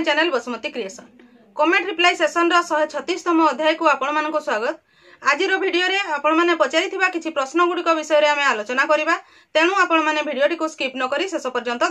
Channel Basumati creation comment reply session रो 136तम अध्याय को आपण मानको स्वागत। आज वीडियो रे आपण माने पचारि थिबा किछि प्रश्न गुडिक विषय रे आमे आलोचना करिबा, तेणु आपण माने वीडियो को स्किप न करी शेष पर्यंत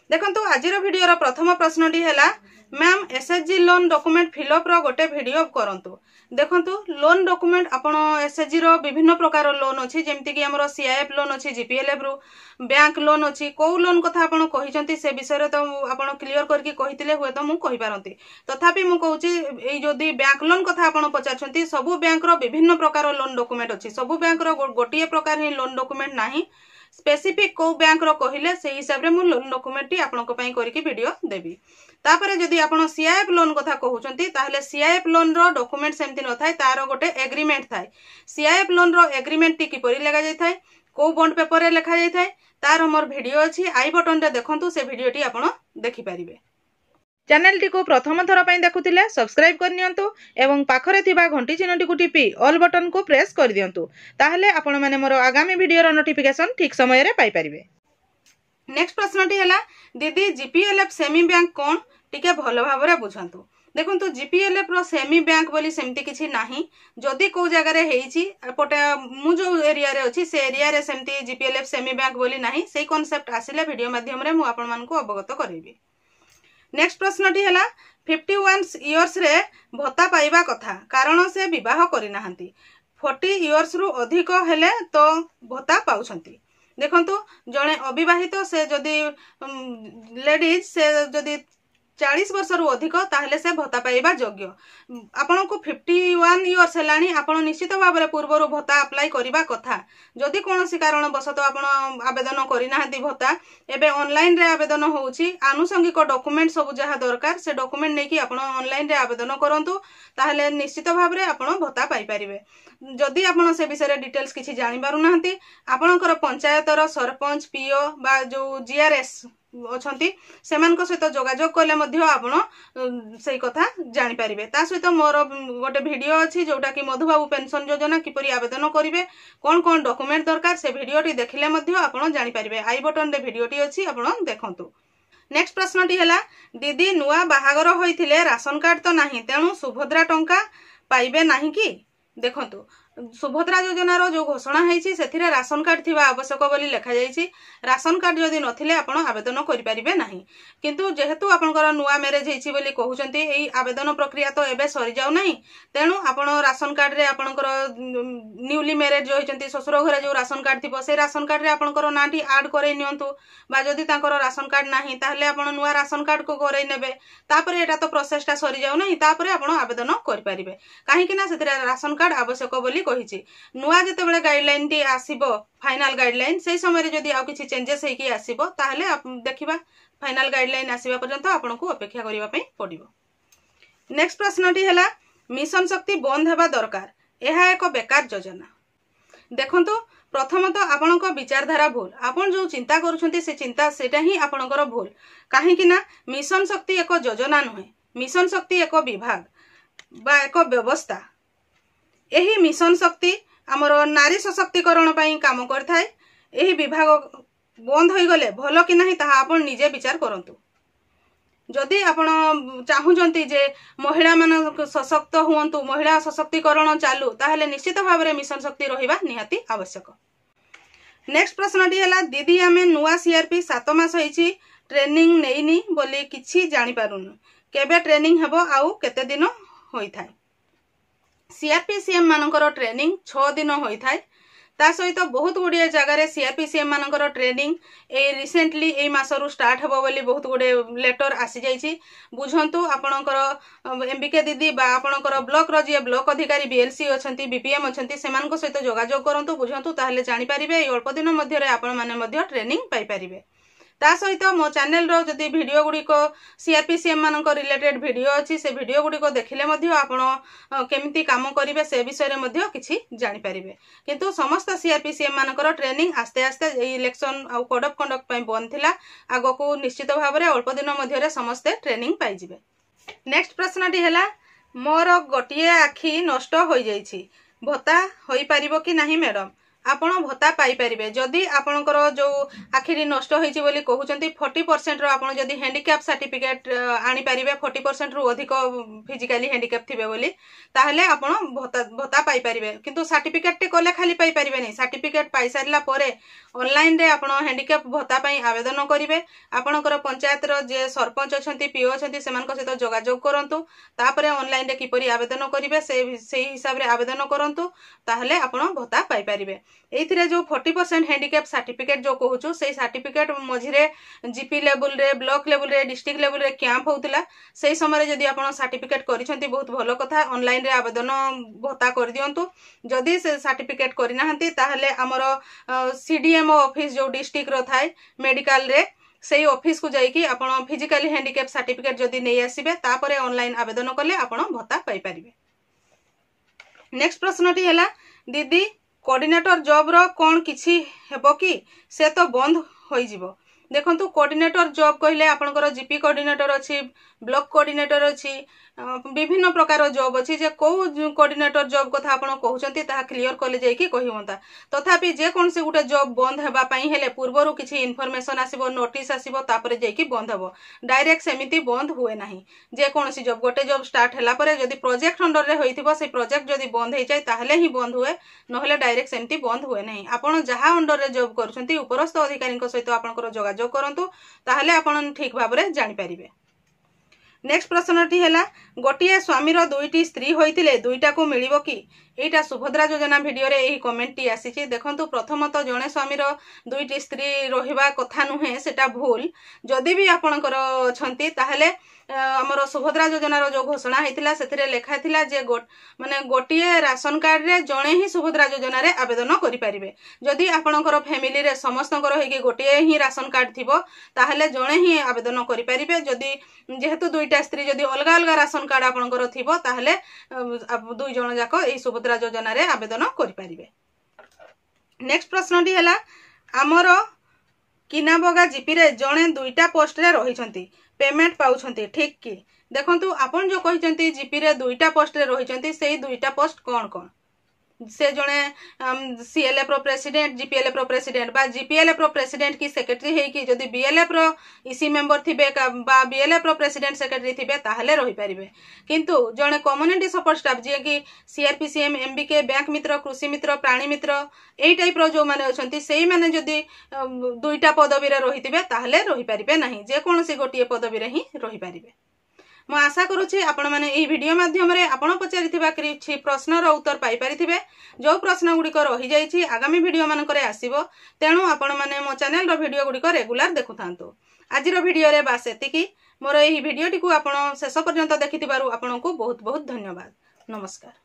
देखंतु। आज वीडियो रो प्रथम प्रश्नटी हैला, ma'am SHG loan document fill up रो गोटे वीडियो करंतु। देखंतु लोन डॉक्यूमेंट आपण एसएचजी रो विभिन्न प्रकार लोन अछि, जेमति कि हमरो सीआईएफ लोन अछि, जीपीएलएफ रो बैंक लोन अछि। को लोन कथा आपण कहिसंती से विषय रे तो आपण क्लियर करके कहितिले हुए तो मु कहि पारंती, तथापि मु कहूची एई जदी बैंक लोन कथा आपण पचारछंती, सबु बैंक रो विभिन्न प्रकार लोन डॉक्यूमेंट अछि। सबु बैंक रो गोटिए प्रकार ही लोन डॉक्यूमेंट नाही, स्पेसिफिक को बैंक रो कहिले से हिसाब रे मु लोन डॉक्यूमेंट टी आपण को पई करके वीडियो देबी। तापरे जदी आपण सीआईएफ लोन कथा कहउचंती, ताहले सीआईएफ लोन रो डॉक्यूमेंट सेमति न थाय, तारो गोटे एग्रीमेंट थाय। सीआईएफ लोन रो एग्रीमेंट टी किपरि लगा जाय थाय, को बॉन्ड पेपर रे लिखा जाय थाय, तार हमर वीडियो अछि, आई बटन रे देखंतु, से वीडियो टी आपण देखि परिबे। चैनल टी को प्रथम थर पई देखुतिले सब्सक्राइब कर नियंतु एवं पाखरे थिबा घंटी चिन्हटी को टिपि ऑल बटन को प्रेस कर दियंतु, ताहले आपण माने मोर आगामी वीडियो रो नोटिफिकेशन ठीक समय रे पाई परिबे। नेक्स्ट प्रश्नटी हैला, दीदी जीपीएलएफ सेमी बैंक कोन टिके भलो भाबरे बुझंतु। देखंतु जीपीएलएफ रो सेमी बैंक बोली सेमति किछि नाही। जदी को जगह रे हेइछि एपटे मु जो एरिया रे अछि से एरिया रे सेमति जीपीएलएफ सेमी बैंक बोली नाही, सेही कांसेप्ट आसिले वीडियो माध्यम रे मु आपण मानकु अवगत करैबी। नेक्स्ट प्रश्नटी हैला, 51 इयर्स रे भत्ता पाइबा कथा, कारण से विवाह करि नाहंती। 40 इयर्स रु अधिक हेले तो भत्ता पाउछंती। देखंतु जणे अविवाहित से जदी लेडीज से जदी 40 वर्ष रु अधिक, ताहले से भत्ता पाइबा योग्य। आपण को 51 इयर्स हेलानी, आपण निश्चित भाव रे पूर्वरु भत्ता अप्लाई करिबा कथा। जदि कोनोसी कारण बसत आपण आवेदन करि नाहंती भत्ता, एबे ऑनलाइन रे आवेदन होउची। आनुषंगिक डॉक्यूमेंट सब जहा दरकार से डॉक्यूमेंट नेकी आपण ऑनलाइन रे आवेदन करंतु, ताहले निश्चित भाव रे आपण भत्ता पाई परिबे। जदि आपण से विषय रे डिटेल्स किछि जानि पारु नाहंती, आपणकर पंचायतर सरपंच पीओ बा जो जीआरएस अछंती सेमानक सहित जोगाजोग कले मध्य आपण सेही कथा जानि परिबे। ता सहित मोर गोटे वीडियो अछि जोटा कि मधुबाबू पेंशन योजना किपरि आवेदन करिवे, कोन कोन डॉक्यूमेंट दरकार, से वीडियोटी देखिले मध्य आपण जानि परिबे। आई बटन रे वीडियोटी अछि, आपण देखंतु। नेक्स्ट प्रश्नटी हैला, दीदी नुआ बाहागर होइथिले राशन कार्ड तो नाही, तेणु सुभद्रा टंका पाइबे नाही कि। देखंतु सुभद्रा योजना रो जो घोषणा हेछि सेथिरे राशन कार्ड थिबा आवश्यक बोली लिखा जायछि। राशन कार्ड जदि नथिले आपण आवेदन करि परिबे नाही, किंतु जेहेतु आपनकर नुआ मैरेज हेछि बोली कहउचंती, एई आवेदन प्रक्रिया तो एबे सरि जाउ नाही, तेणु आपण राशन कार्ड रे आपनकर न्यूली मैरेज जो हेचंती ससुर घरे जो राशन कार्ड थिबो, से राशन कार्ड रे आपनकर नाटी ऐड करै नियंतु, बा जदि तांकर राशन कार्ड नाही ताहले आपण नुआ राशन कार्ड को करै नेबे। तापरे एटा तो प्रोसेसटा सरि जाउ नाही, तापरे आपण आवेदन करि परिबे। काहे कि ना सेथिरे राशन कार्ड आवश्यक बोली कहिछि। नुआ जतेबेले गाइडलाइन टी आसीबो, फाइनल गाइडलाइन, सेही समय रे जदि आ किछि चेंजेस हेकि आसीबो, ताहले देखिबा फाइनल गाइडलाइन आसीबा पर्यंत आपनको अपेक्षा करिबा पई पडिबो। नेक्स्ट प्रश्नटी हैला, मिशन शक्ति बंद हेबा दरकार, एहा एक बेकार योजना। देखंतु प्रथमतः आपनको विचारधारा भूल। आपण जो चिंता करूछंती से चिंता सेटा ही आपनकर भूल। काहे कि ना मिशन शक्ति एक योजना नहे, मिशन शक्ति एक विभाग बा एक व्यवस्था। एही मिशन शक्ति आमर नारी सशक्तिकरण पई काम करथाय। एही विभाग बंद होई गले भलो कि नाही ताहा आपण निजे विचार करंतु। जदि आपण चाहुचंती जे महिला मान सशक्त हुअंतु, महिला सशक्तिकरण चालू, ताहले निश्चित भाव रे मिशन शक्ति रहिबा निहाती आवश्यक। नेक्स्ट प्रश्नटी हैला, दीदी आमे नुआ सीआरपी 7 मास होईची ट्रेनिंग नेइनी बोली किछि जानि पारुनु, केबे ट्रेनिंग हेबो आउ केते दिन होई थाय। सीआरपीसीएम मानकर ट्रेनिंग 6 दिन होई थाय। ता सहित बहुत गुड़िया जगह रे सीआरपीसीएम मानकर ट्रेनिंग ए रिसेंटली ए मासरु स्टार्ट हेबो बोली बहुत गुड़े लेटर आसी जाइछि। बुझंतु आपणकर एमबीके दीदी बा आपणकर ब्लॉक रो जे ब्लॉक अधिकारी बीएलसी अछंती, बीपीएम अछंती, सेमानक सहित जोगाजोग करंतु, बुझंतु, ताहले जानि परिबे। अल्प दिन मध्य रे आपण माने मध्य ट्रेनिंग पाई परिबे। ता सहित मो चैनल रो जदि वीडियो गुडी को सीआरपीसीएम मानक रिलेटेड वीडियो अछि, से वीडियो गुडी को देखिले मध्य आपण केमिति काम करिवे से विषय रे मध्य किछि जानि परिबे। किंतु समस्त सीआरपीसीएम मानकर ट्रेनिंग आस्ते आस्ते ए इलेक्शन आ कोड ऑफ कंडक्ट पई बंद थिला, आगो को निश्चित भाव रे अल्प दिन मध्य रे समस्त ट्रेनिंग पाई जिवे। नेक्स्ट प्रश्नटी हैला, मोर गोटिए आखि नष्ट होई जाइछि, भत्ता होई परिबो कि नाही मैडम। आपण भत्ता पाई परिबे जदि आपणकर जो आखिरी नष्ट होईची बोली कहउचंती 40% रो आपण जदि हैंडीकैप सर्टिफिकेट आनी परिबे 40% रो अधिक फिजिकली हैंडीकैप थिबे बोली ताहले आपण भत्ता पाई परिबे किंतु सर्टिफिकेट टे कोले खाली पाई परिबे नै सर्टिफिकेट पाई सारला परे ऑनलाइन रे आपण हैंडीकैप भत्ता पाई आवेदन करिवे आपणकर पंचायत रो जे सरपंच अछंती पीओ अछंती सेमान को सहित जोगाजोग करंतु तापरे ऑनलाइन रे किपरि आवेदन करिवे सेही हिसाब रे आवेदन करंतु ताहले आपण भत्ता पाई परिबे एथिरे जो 40% हैंडीकैप सर्टिफिकेट जो कहूछु से सर्टिफिकेट मझिरे जीपी लेवल रे ब्लॉक लेवल रे डिस्ट्रिक्ट लेवल रे कैंप होउतिला सेही समय जदि आपण सर्टिफिकेट करिसंती बहुत भलो कथा ऑनलाइन रे आवेदन भत्ता कर दियंतु जदि से सर्टिफिकेट करिना हंती ताहले हमर सीडीएमओ ऑफिस जो डिस्ट्रिक्ट रो थाय मेडिकल रे सेही ऑफिस को जाई कि आपण फिजिकली हैंडीकैप सर्टिफिकेट जदि नै आसीबे तापरे ऑनलाइन आवेदन करले आपण भत्ता पाई परिबे। नेक्स्ट प्रश्नटी हैला दीदी कोऑर्डिनेटर जॉब रो कोन किछि हेबो कि से तो बंद होई जिवो देखंतु कोऑर्डिनेटर जॉब कहले आपनकर जीपी कोऑर्डिनेटर अछि ब्लॉक कोऑर्डिनेटर अछि विभिन्न प्रकार जॉब अछि जे को कोऑर्डिनेटर जॉब कथा आपण कहउचंती ता क्लियर करले जाई कि कहि होंता तथापि जे कोन से गुटे जॉब बंद हेबा पई हेले पूर्वरु किछि इन्फॉर्मेशन आसीबो नोटिस आसीबो तापरे जाई कि बंद हेबो डायरेक्ट सेमिति बंद हुए नाही जे कोन से जॉब गोटे जॉब स्टार्ट हैला परे जदि प्रोजेक्ट अंडर रे होइथिबो से प्रोजेक्ट जदि बंद हे जाय ताहले ही बंद हुए नहले डायरेक्ट सेमिति बंद हुए नाही आपण जहा अंडर रे जॉब करछंती उपरस्थ अधिकारी को सहित आपनकर जोगाजोग करंतु ताहले आपण ठीक भाबरे जानि परिबे। नेक्स्ट प्रश्नटी हैला गोटिए स्वामीर दुईटी स्त्री होइतिले दुईटा को मिलिबो कि एटा सुभद्रा योजना वीडियो रे एही कमेंट टी आसीची देखंतु प्रथमत जणे स्वामीर दुईटी स्त्री रहिबा कथा नुहे सेटा भूल जदि भी आपनकर छंती ताहले हमर सुभद्रा योजना रो जो घोषणा हेतिला सेथिरे लेखा थिला जे माने गोटिए राशन कार्ड रे जणे ही सुभद्रा योजना रे आवेदन करि परिबे जदि आपनकर फैमिली रे समस्तनकर होई कि गोटिए ही राशन कार्ड थिबो ताहले जणे ही आवेदन करि परिबे जदि जेहेतु दुईटा स्त्री जदि अलगा अलगा राशन कार्ड आपनकर थिबो ताहले दुई जण जाको एही सुभद्रा योजना रे आवेदन करि परिबे। नेक्स्ट प्रश्नटी हैला हमर किनाबगा जीपी रे जणे दुईटा पोस्ट रे रहिसंती पेमेंट पाउछंती ठीक कि देखंतु आपण जो कहिसंती जीपी रे दुईटा पोस्ट रे रहिसंती सेही दुईटा पोस्ट कोन कोन से जणे सीएलएफ रो प्रेसिडेंट जीपीएलएफ रो प्रेसिडेंट बा जीपीएलएफ रो प्रेसिडेंट की सेक्रेटरी हे कि जदी बीएलएफ रो इसी मेंबर थिबे बा बीएलएफ रो प्रेसिडेंट सेक्रेटरी थिबे ताहले रहि परिबे किंतु जणे कम्युनिटी सपोर्ट स्टाफ जे कि सीआरपीसीएम एमबीके बैंक मित्र कृषि मित्र प्राणी मित्र एई टाइप रो जो माने अछंती सेही माने जदी दुईटा पदवी रे रहितिबे ताहले रहि परिबे नाही जे कोनसी गोटिए पदवी रे ही रहि परिबे। मु आशा करूछि आपण माने एही वीडियो माध्यम रे आपण पचारिथिबा किछि प्रश्नर उत्तर पाई परिथिबे जो प्रश्न गुडी को रहि जाईछि आगामी वीडियो मान करे आसीबो तेनु आपण माने मो चैनल रो वीडियो गुडी को रेगुलर देखुथांतु। आज रो वीडियो रे बास एतिकी मोर एही वीडियो टी को आपण शेष पर्यंत देखिथिबारु आपनको बहुत बहुत धन्यवाद। नमस्कार।